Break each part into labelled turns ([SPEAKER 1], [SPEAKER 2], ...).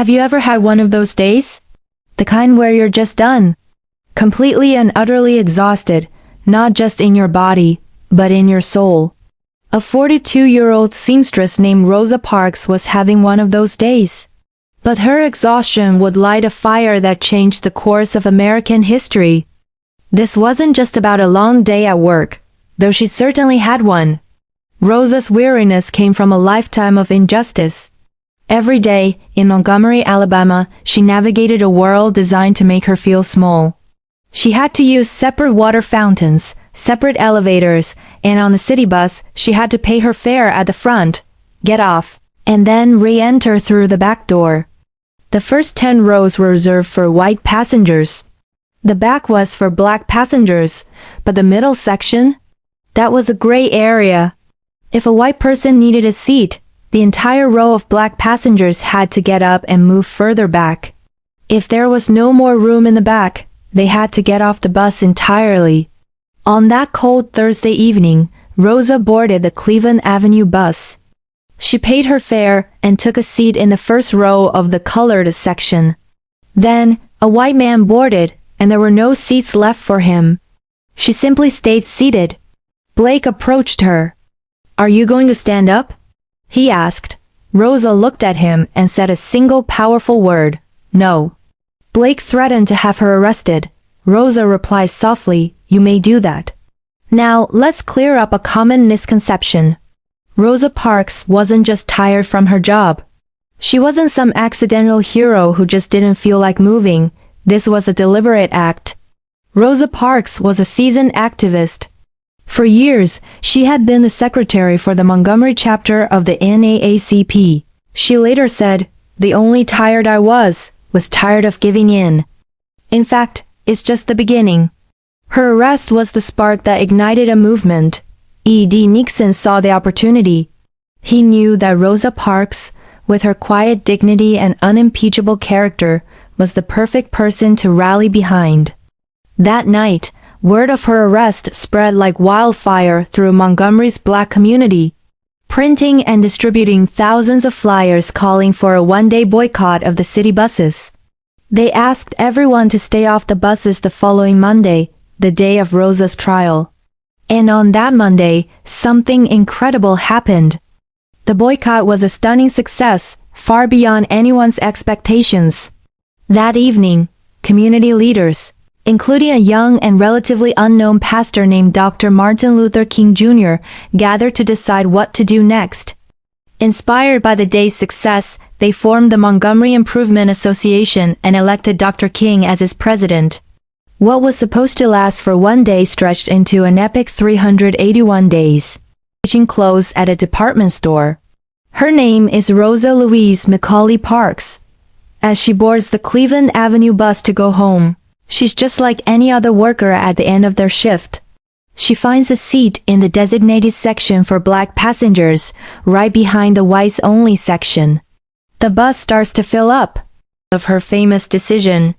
[SPEAKER 1] Have you ever had one of those days? The kind where you're just done. Completely and utterly exhausted, not just in your body, but in your soul. A 42-year-old seamstress named Rosa Parks was having one of those days. But her exhaustion would light a fire that changed the course of American history. This wasn't just about a long day at work, though she certainly had one. Rosa's weariness came from a lifetime of injustice. Every day, in Montgomery, Alabama, she navigated a world designed to make her feel small. She had to use separate water fountains, separate elevators, and on the city bus, she had to pay her fare at the front, get off, and then re-enter through the back door. The first 10 rows were reserved for white passengers. The back was for black passengers, but the middle section? That was a gray area. If a white person needed a seat, the entire row of black passengers had to get up and move further back. If there was no more room in the back, they had to get off the bus entirely. On that cold Thursday evening, Rosa boarded the Cleveland Avenue bus. She paid her fare and took a seat in the first row of the colored section. Then, a white man boarded, and there were no seats left for him. She simply stayed seated. Blake approached her. "Are you going to stand up?" he asked. Rosa looked at him and said a single powerful word, "No." Blake threatened to have her arrested. Rosa replied softly, "You may do that." Now, let's clear up a common misconception. Rosa Parks wasn't just tired from her job. She wasn't some accidental hero who just didn't feel like moving. This was a deliberate act. Rosa Parks was a seasoned activist. For years, she had been the secretary for the Montgomery chapter of the NAACP. She later said, "The only tired I was tired of giving in." In fact, it's just the beginning. Her arrest was the spark that ignited a movement. E.D. Nixon saw the opportunity. He knew that Rosa Parks, with her quiet dignity and unimpeachable character, was the perfect person to rally behind. That night, word of her arrest spread like wildfire through Montgomery's black community, printing and distributing thousands of flyers calling for a one-day boycott of the city buses. They asked everyone to stay off the buses the following Monday, the day of Rosa's trial. And on that Monday, something incredible happened. The boycott was a stunning success, far beyond anyone's expectations. That evening, community leaders, including a young and relatively unknown pastor named Dr. Martin Luther King Jr., gathered to decide what to do next. Inspired by the day's success, they formed the Montgomery Improvement Association and elected Dr. King as its president. What was supposed to last for one day stretched into an epic 381 days, reaching close at a department store. Her name is Rosa Louise Macaulay Parks. As she boards the Cleveland Avenue bus to go home, she's just like any other worker at the end of their shift. She finds a seat in the designated section for black passengers, right behind the whites-only section. The bus starts to fill up. Of her famous decision,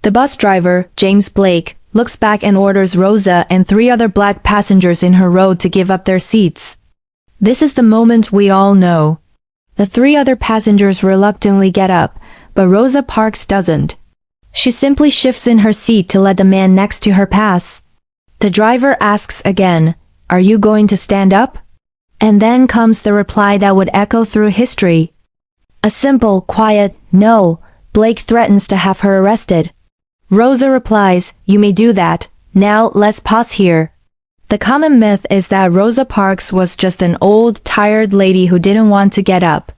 [SPEAKER 1] the bus driver, James Blake, looks back and orders Rosa and 3 other black passengers in her row to give up their seats. This is the moment we all know. The 3 other passengers reluctantly get up, but Rosa Parks doesn't. She simply shifts in her seat to let the man next to her pass. The driver asks again, "Are you going to stand up?" And then comes the reply that would echo through history. A simple, quiet, "No." Blake threatens to have her arrested. Rosa replies, "You may do that. Now let's pause here." The common myth is that Rosa Parks was just an old, tired lady who didn't want to get up.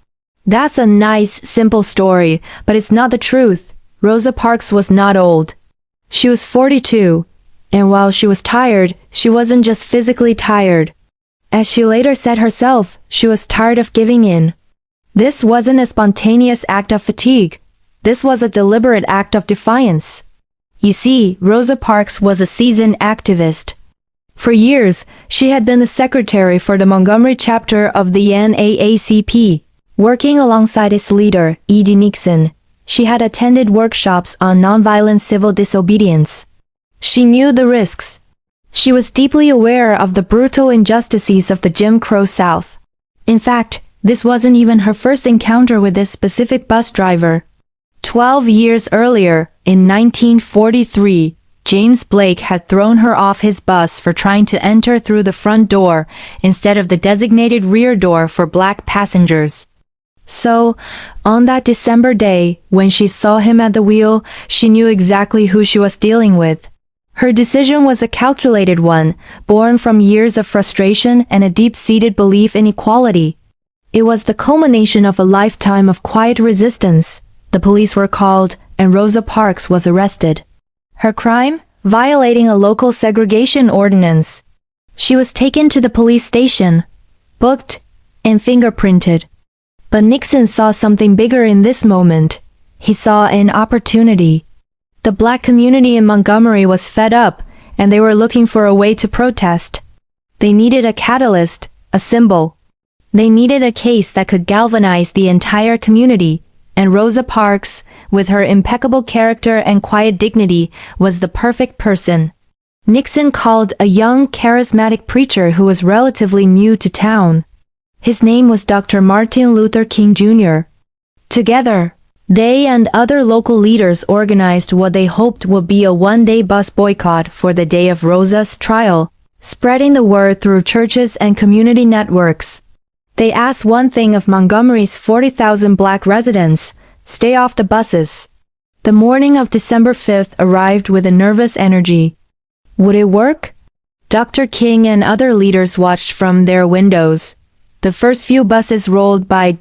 [SPEAKER 1] That's a nice, simple story, but it's not the truth. Rosa Parks was not old. She was 42, and while she was tired, she wasn't just physically tired. As she later said herself, she was tired of giving in. This wasn't a spontaneous act of fatigue. This was a deliberate act of defiance. You see, Rosa Parks was a seasoned activist. For years, she had been the secretary for the Montgomery chapter of the NAACP, working alongside its leader, E.D. Nixon. She had attended workshops on nonviolent civil disobedience. She knew the risks. She was deeply aware of the brutal injustices of the Jim Crow South. In fact, this wasn't even her first encounter with this specific bus driver. 12 years earlier, in 1943, James Blake had thrown her off his bus for trying to enter through the front door instead of the designated rear door for black passengers. So, on that December day, when she saw him at the wheel, she knew exactly who she was dealing with. Her decision was a calculated one, born from years of frustration and a deep-seated belief in equality. It was the culmination of a lifetime of quiet resistance. The police were called, and Rosa Parks was arrested. Her crime? Violating a local segregation ordinance. She was taken to the police station, booked, and fingerprinted. But Nixon saw something bigger in this moment. He saw an opportunity. The black community in Montgomery was fed up, and they were looking for a way to protest. They needed a catalyst, a symbol. They needed a case that could galvanize the entire community, and Rosa Parks, with her impeccable character and quiet dignity, was the perfect person. Nixon called a young, charismatic preacher who was relatively new to town. His name was Dr. Martin Luther King Jr. Together, they and other local leaders organized what they hoped would be a one-day bus boycott for the day of Rosa's trial, spreading the word through churches and community networks. They asked one thing of Montgomery's 40,000 black residents: stay off the buses. The morning of December 5th arrived with a nervous energy. Would it work? Dr. King and other leaders watched from their windows. The first few buses rolled by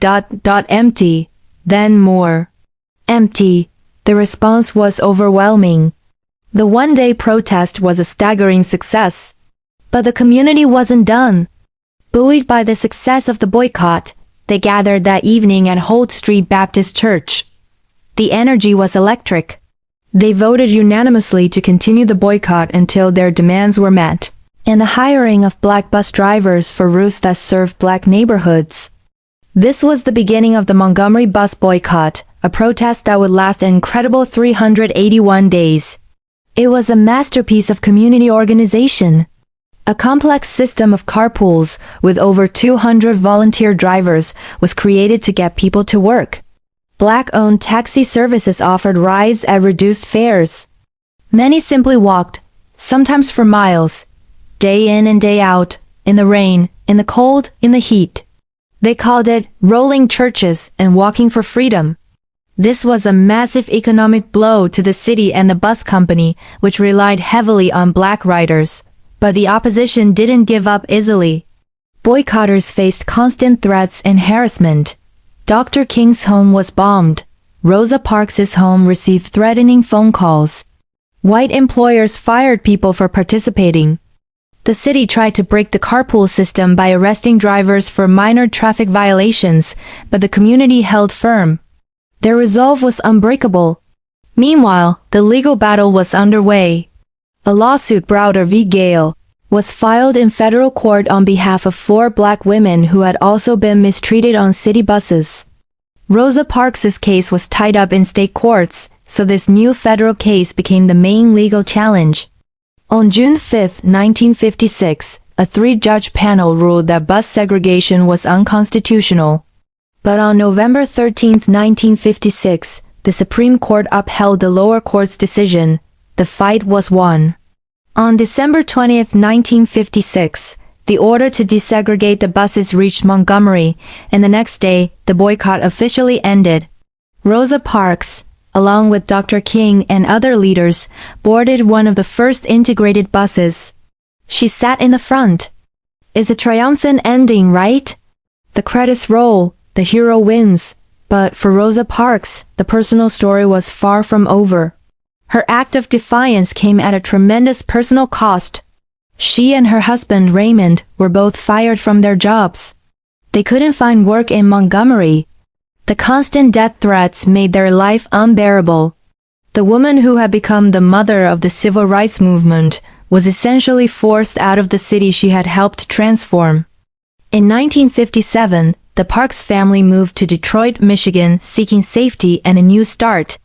[SPEAKER 1] empty, then more. Empty. The response was overwhelming. The one-day protest was a staggering success. But the community wasn't done. Buoyed by the success of the boycott, they gathered that evening at Holt Street Baptist Church. The energy was electric. They voted unanimously to continue the boycott until their demands were met, and the hiring of black bus drivers for routes that served black neighborhoods. This was the beginning of the Montgomery bus boycott, a protest that would last an incredible 381 days. It was a masterpiece of community organization. A complex system of carpools with over 200 volunteer drivers was created to get people to work. Black-owned taxi services offered rides at reduced fares. Many simply walked, sometimes for miles, day in and day out, in the rain, in the cold, in the heat. They called it rolling churches and walking for freedom. This was a massive economic blow to the city and the bus company, which relied heavily on black riders. But the opposition didn't give up easily. Boycotters faced constant threats and harassment. Dr. King's home was bombed. Rosa Parks' home received threatening phone calls. White employers fired people for participating. The city tried to break the carpool system by arresting drivers for minor traffic violations, but the community held firm. Their resolve was unbreakable. Meanwhile, the legal battle was underway. A lawsuit, Browder v. Gale, was filed in federal court on behalf of 4 black women who had also been mistreated on city buses. Rosa Parks' case was tied up in state courts, so this new federal case became the main legal challenge. On June 5, 1956, a 3-judge panel ruled that bus segregation was unconstitutional. But on November 13, 1956, the Supreme Court upheld the lower court's decision. The fight was won. On December 20, 1956, the order to desegregate the buses reached Montgomery, and the next day, the boycott officially ended. Rosa Parks, along with Dr. King and other leaders, boarded one of the first integrated buses. She sat in the front. It's a triumphant ending, right? The credits roll, the hero wins. But for Rosa Parks, the personal story was far from over. Her act of defiance came at a tremendous personal cost. She and her husband Raymond were both fired from their jobs. They couldn't find work in Montgomery. The constant death threats made their life unbearable. The woman who had become the mother of the civil rights movement was essentially forced out of the city she had helped transform. In 1957, the Parks family moved to Detroit, Michigan, seeking safety and a new start.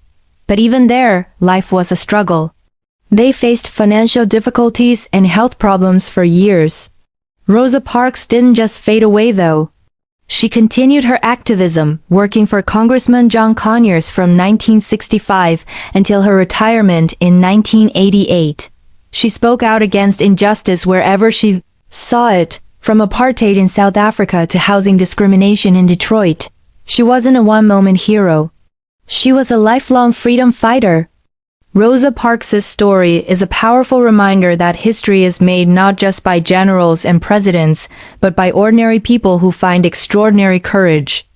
[SPEAKER 1] But even there, life was a struggle. They faced financial difficulties and health problems for years. Rosa Parks didn't just fade away though. She continued her activism, working for Congressman John Conyers from 1965 until her retirement in 1988. She spoke out against injustice wherever she saw it, from apartheid in South Africa to housing discrimination in Detroit. She wasn't a one-moment hero. She was a lifelong freedom fighter. Rosa Parks' story is a powerful reminder that history is made not just by generals and presidents, but by ordinary people who find extraordinary courage.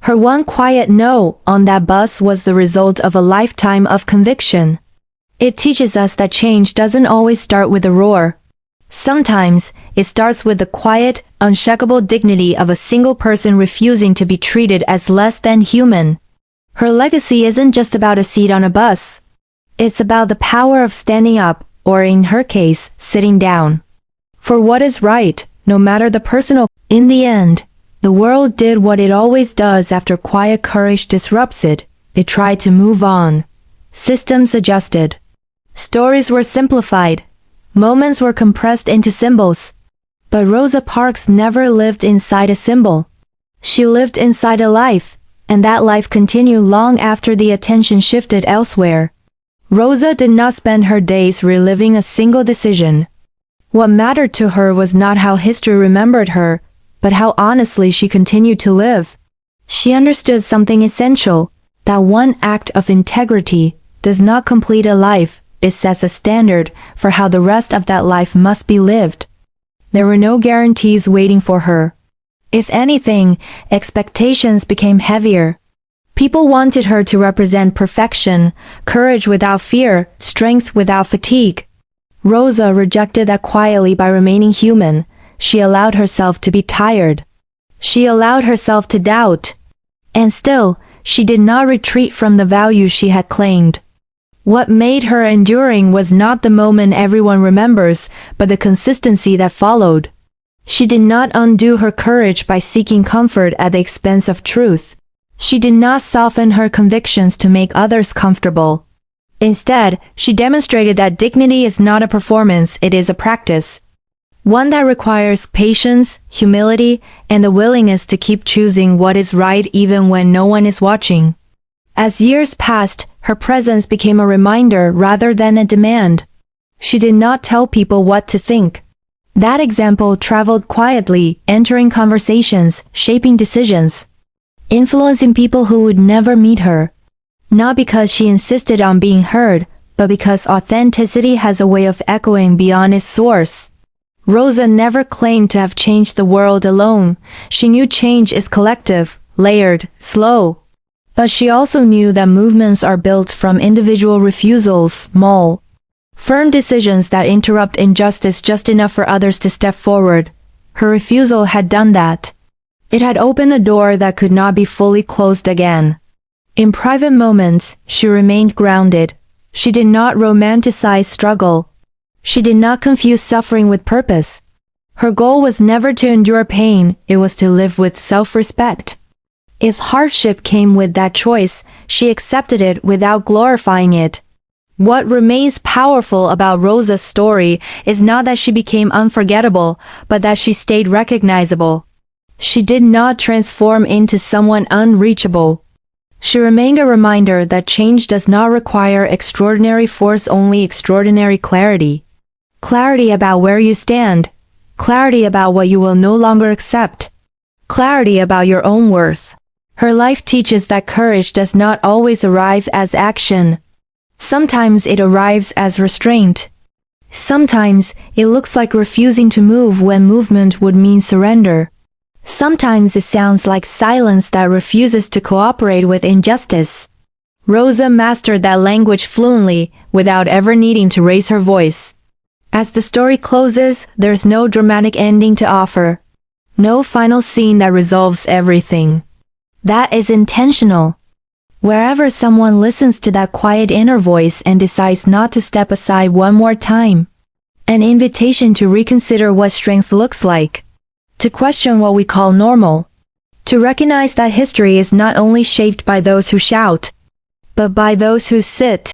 [SPEAKER 1] Her one quiet no on that bus was the result of a lifetime of conviction. It teaches us that change doesn't always start with a roar. Sometimes, it starts with the quiet, unshakable dignity of a single person refusing to be treated as less than human. Her legacy isn't just about a seat on a bus. It's about the power of standing up, or in her case, sitting down, for what is right, no matter the personal. In the end, the world did what it always does after quiet courage disrupts it. It tried to move on. Systems adjusted. Stories were simplified. Moments were compressed into symbols. But Rosa Parks never lived inside a symbol. She lived inside a life, and that life continued long after the attention shifted elsewhere. Rosa did not spend her days reliving a single decision. What mattered to her was not how history remembered her, but how honestly she continued to live. She understood something essential, that one act of integrity does not complete a life, it sets a standard for how the rest of that life must be lived. There were no guarantees waiting for her. If anything, expectations became heavier. People wanted her to represent perfection, courage without fear, strength without fatigue. Rosa rejected that quietly by remaining human. She allowed herself to be tired. She allowed herself to doubt. And still, she did not retreat from the values she had claimed. What made her enduring was not the moment everyone remembers, but the consistency that followed. She did not undo her courage by seeking comfort at the expense of truth. She did not soften her convictions to make others comfortable. Instead, she demonstrated that dignity is not a performance, it is a practice. One that requires patience, humility, and the willingness to keep choosing what is right even when no one is watching. As years passed, her presence became a reminder rather than a demand. She did not tell people what to think. That example traveled quietly, entering conversations, shaping decisions, influencing people who would never meet her. Not because she insisted on being heard, but because authenticity has a way of echoing beyond its source. Rosa never claimed to have changed the world alone. She knew change is collective, layered, slow. But she also knew that movements are built from individual refusals, small, firm decisions that interrupt injustice just enough for others to step forward. Her refusal had done that. It had opened a door that could not be fully closed again. In private moments, she remained grounded. She did not romanticize struggle. She did not confuse suffering with purpose. Her goal was never to endure pain, it was to live with self-respect. If hardship came with that choice, she accepted it without glorifying it. What remains powerful about Rosa's story is not that she became unforgettable, but that she stayed recognizable. She did not transform into someone unreachable. She remained a reminder that change does not require extraordinary force, only extraordinary clarity. Clarity about where you stand. Clarity about what you will no longer accept. Clarity about your own worth. Her life teaches that courage does not always arrive as action. Sometimes it arrives as restraint. Sometimes it looks like refusing to move when movement would mean surrender. Sometimes it sounds like silence that refuses to cooperate with injustice. Rosa mastered that language fluently, without ever needing to raise her voice. As the story closes, there's no dramatic ending to offer. No final scene that resolves everything. That is intentional. Wherever someone listens to that quiet inner voice and decides not to step aside one more time, an invitation to reconsider what strength looks like. To question what we call normal. To recognize that history is not only shaped by those who shout, but by those who sit.